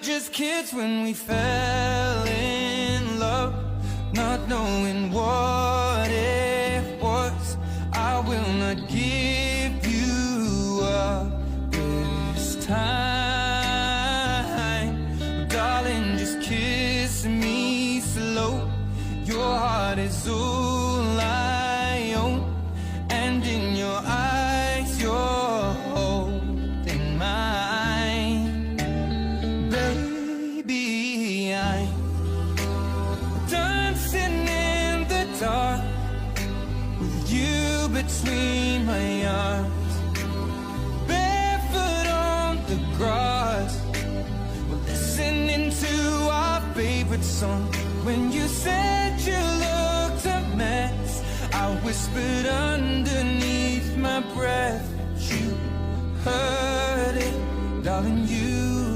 just kids when we fell in love, not knowing what it was. I will not give you up this time. Darling, just kiss me slow. Your heart is all I own, and in your eyes you're holding mine. Baby, I'm dancing in the dark with you between my arms, barefoot on the grass. We're listening to our favorite song. When you said you looked a mess, I whispered underneath my breath, you heard it, darling, you